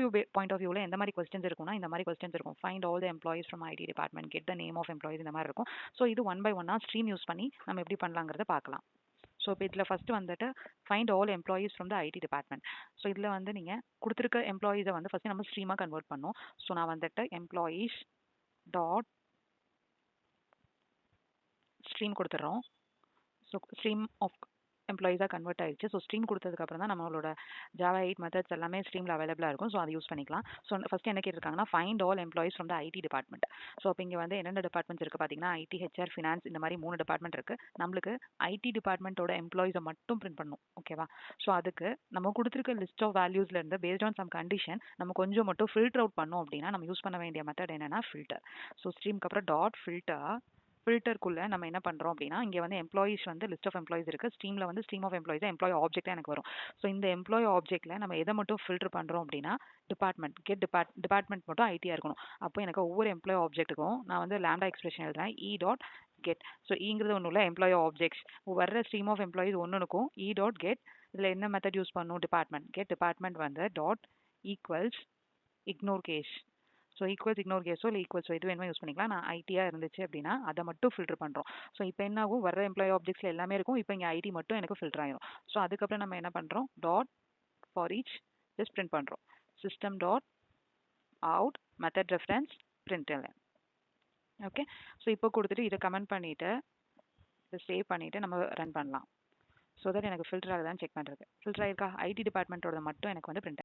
Interview point of வியூவில் எந்த மாதிரி கொஸ்டின்ஸ் இருக்கும்னா இந்த மாதிரி கொஸ்டின்ஸ் இருக்கும். Find all the employees from IT department, get the name of employees, இந்த மாதிரி இருக்கும். ஸோ இது ஒன் பை ஒன்னாக ஸ்ட்ரீம் யூஸ் பண்ணி நம்ம எப்படி பண்ணலாங்கிறத பார்க்கலாம். ஸோ இப்போ இதில் ஃபஸ்ட்டு வந்துட்டு find all employees from the IT department. So இதில் வந்து நீங்கள் கொடுத்துருக்க எம்ப்ளாயிஸை வந்து ஃபஸ்ட்டு நம்ம ஸ்ட்ரீமாக கன்வெர்ட் பண்ணோம். ஸோ நான் வந்துட்டு எம்ப்ளாயீஸ் டாட் ஸ்ட்ரீம் கொடுத்துட்றோம். ஸோ ஸ்ட்ரீம் ஆஃப் எம்ப்ளாயிஸாக கன்வெர்ட் ஆயிடுச்சு. ஸோ ஸ்ட்ரீம் கொடுத்ததுக்கப்புறம் தான் நம்மளோட ஜாவா 8 மெத்தட்ஸ் எல்லாமே ஸ்ட்ரீமில் அவைலபிளாக இருக்கும். ஸோ அதை யூஸ் பண்ணிக்கலாம். ஸோ ஃபஸ்ட் என்ன கேட்டிருக்காங்கன்னா find all employees from the IT department. So அப்போ இங்கே வந்து என்னென்ன டிபார்ட்மெண்ட்ஸ் இருக்குது பார்த்தீங்கன்னா ஐடி, ஹெச்ஆர், ஃபினான்ஸ், இந்த மாதிரி 3 டிபார்ட்மெண்ட் இருக்குது. நம்மளுக்கு ஐடி டிபார்ட்மெண்ட்டோட எம்ப்ளாயிஸை மட்டும் பிரிண்ட் பண்ணணும். ஓகேவா? ஸோ அதுக்கு நம்ம கொடுத்துருக்க லிஸ்ட் ஆஃப் வேல்யூஸ்லேருந்து பேஸ்ட் ஆன் சம் கண்டிஷன் நம்ம கொஞ்சம் மட்டும் ஃபில்டர் அவுட் பண்ணோம் அப்படின்னா நம்ம யூஸ் பண்ண வேண்டிய மெத்தட் என்னன்னா ஃபில்டர். ஸோ ஸ்ட்ரீம்க்கு அப்புறம் டாட் ஃபில்டருக்குள்ளே நம்ம என்ன பண்ணுறோம் அப்படின்னா இங்கே வந்து எம்ப்ளாயிஸ் வந்து லிஸ்ட் ஆஃப் எம்ப்ளாயிஸ் இருக்குது. ஸ்ட்ரீமில் வந்து ஸ்ட்ரீம் ஆஃப் எம்ப்ளாயிஸ் எம்ப்ளாயி ஆப்ஜெக்டாக எனக்கு வரும். ஸோ இந்த எம்ப்ளாயி ஆப்ஜெக்ட்டில் நம்ம எதை மட்டும் ஃபில்டர் பண்ணுறோம் அப்படின்னா டிபார்ட்மெண்ட் மட்டும் ஐடியாக இருக்கணும். அப்போ எனக்கு ஒவ்வொரு எம்ப்ளாயி ஆப்ஜெக்ட்டுக்கும் நான் வந்து லேம்டா எக்ஸ்பிரஷன் எழுதுறேன் இ டாட் கெட். ஸோ ஈங்கிறது ஒன்றும் இல்லை, எம்ப்ளாயி ஆப்ஜெக்ட்ஸ் வர்ற ஸ்ட்ரீம் ஆஃப் எம்ப்ளாயிஸ் ஒன்றுக்கும் இ டாட் கெட். இதில் என்ன மெத்தட் யூஸ் பண்ணணும்? கெட் டிபார்ட்மெண்ட் வந்து dot equals ignore case. So ignore கேஸோ இல்லை ஈக்குவல்ஸோ இது வேணுமோ யூஸ் பண்ணிக்கலாம். நான் ஐடியாக இருந்துச்சு அப்படின்னா அதை மட்டும் ஃபில்டர் பண்ணுறோம். ஸோ இப்போ என்ன ஆகும்? வர எம்ப்ளாயி ஆப்ஜெக்ட்ஸில் எல்லாமே இருக்கும். இப்போ இங்கே ஐடி மட்டும் எனக்கு ஃபில்டர் ஆயிரும். ஸோ அதுக்கப்புறம் நம்ம என்ன பண்ணுறோம்? Dot for each just print பண்ணுறோம். System dot out method reference println. Okay. So இப்போ கொடுத்துட்டு இதை கமெண்ட் பண்ணிவிட்டு இதை சேவ் பண்ணிவிட்டு நம்ம ரன் பண்ணலாம். ஸோ தட் எனக்கு ஃபில்டர் ஆகுதான்னு செக் பண்ணுறது. ஃபில்டர் ஆயிருக்கா? ஐடி டிபார்ட்மெண்ட்டோட மட்டும் எனக்கு வந்து பிரிண்ட்